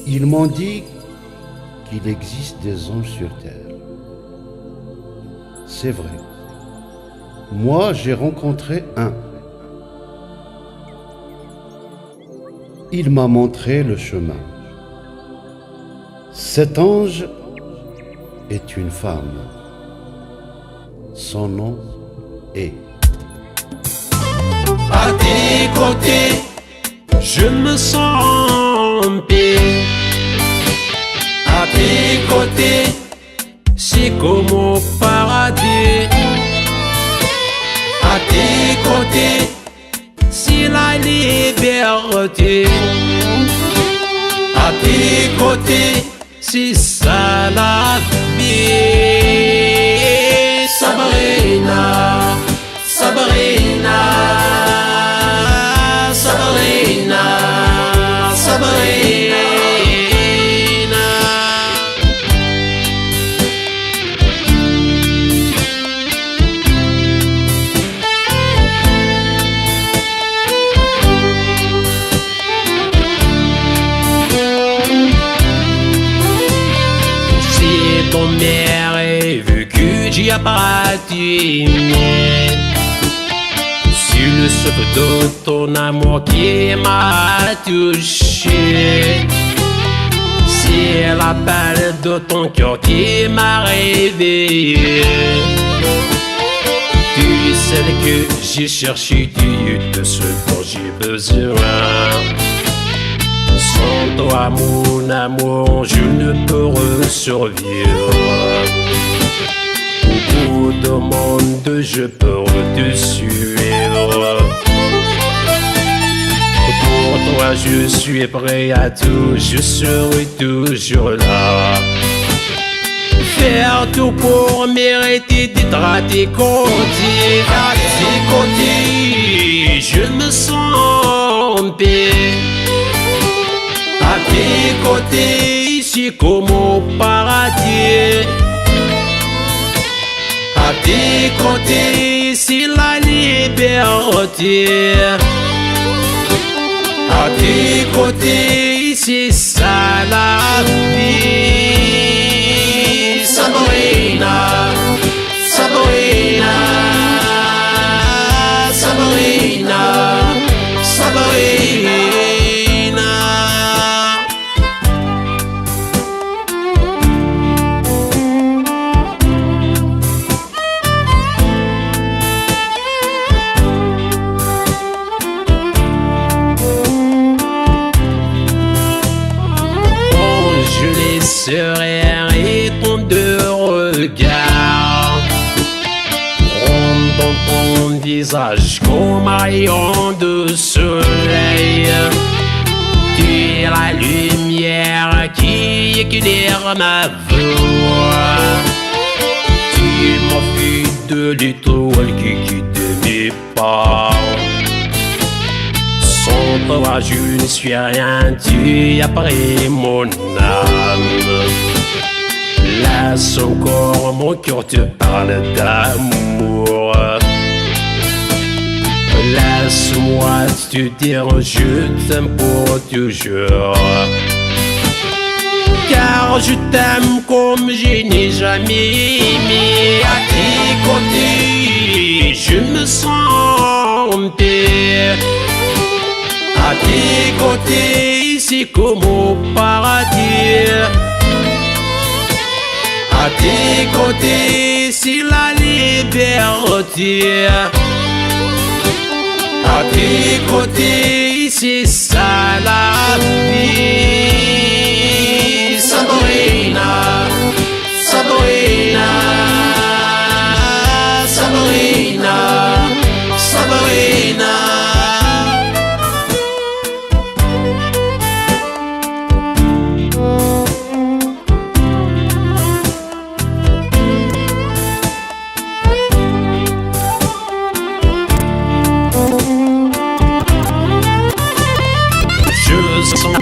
Ils m'ont dit qu'il existe des anges sur terre. C'est vrai. Moi, j'ai rencontré un. Il m'a montré le chemin. Cet ange est une femme. Son nom est. À tes côtés, je me sens en paix. À tes côtés, c'est comme au paradis. À tes côtés, c'est la liberté. À tes côtés, c'est ça la vie. Sabrina, Sabrina, Sabrina, Sabrina. C'est ton mère et vu que j'y ai pratiqué. C'est le souffle de ton amour qui m'a touché. C'est la balle de ton cœur qui m'a réveillé. Tu es celle que j'ai cherchée, tu es de ce dont j'ai besoin. Sans toi, mon amour, je ne peux survivre. Au bout du monde, je peux te suivre. Pour toi, je suis prêt à tout, je serai toujours là. Faire tout pour mériter d'être à tes côtés. À tes côtés, je me sens en paix. À tes côtés, c'est comme au paradis. À tes côtés, c'est la liberté. À tes côtés, c'est ça la vie. Sabrina, Sabrina, Sabrina, Sabrina. Et ton deux regards ronde dans ton visage comme un rayon de soleil. Tu es la lumière qui éclaire ma voix. Tu m'enfuis de l'étoile qui quitte mes pas. Sans toi je ne suis rien, tu as pris mon âme. Laisse encore mon cœur te parle d'amour. Laisse-moi te dire je t'aime pour toujours. Car je t'aime comme je n'ai jamais aimé. À tes côtés, je me sens en paix. À tes côtés, c'est comme au paradis. À tes côtés, c'est la liberté. À tes côtés, c'est ça la vie. Sabrina, Sabrina, Sabrina, Sabrina.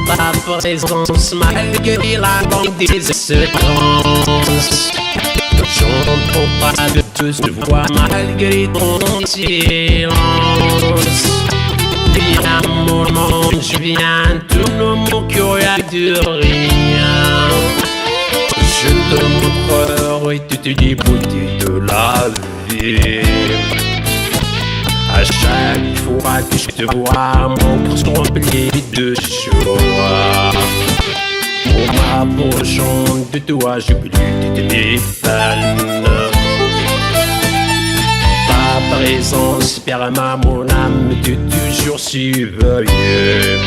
Ta présence malgré la grande désespérance. J'entends pas de te voix malgré ton silence. Viens mon ange, viens, tourne mon cœur de rien. Je te montrerai toutes les beautés de la vie. À chaque fois que je te vois, mon cœur se remplit de joie. En m'approchant de toi, j'oublie toutes mes peines. Ta présence permet à mon âme de toujours surveiller.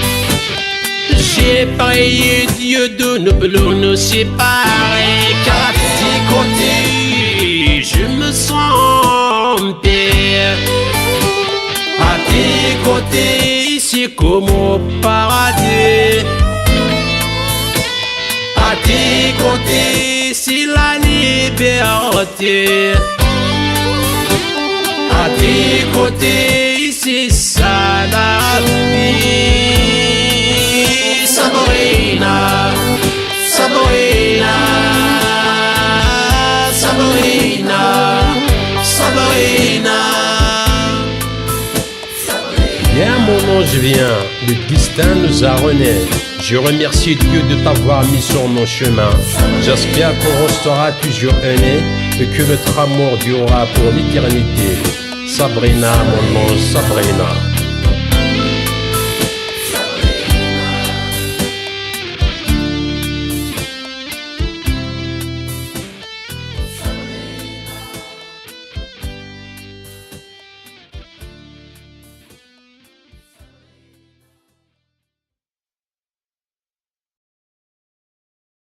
J'ai prié Dieu de ne plus nous séparer, car à tes côtés, je me sens en paix. À tes côtés, c'est comme au paradis. À tes côtés, c'est la liberté. À tes côtés, c'est ça la vie. Sabrina, Sabrina, Sabrina, Sabrina. Viens mon ange, viens, le destin nous a renés. Je remercie Dieu de t'avoir mis sur mon chemin. J'espère qu'on restera toujours unis et que notre amour durera pour l'éternité. Sabrina, mon ange, Sabrina.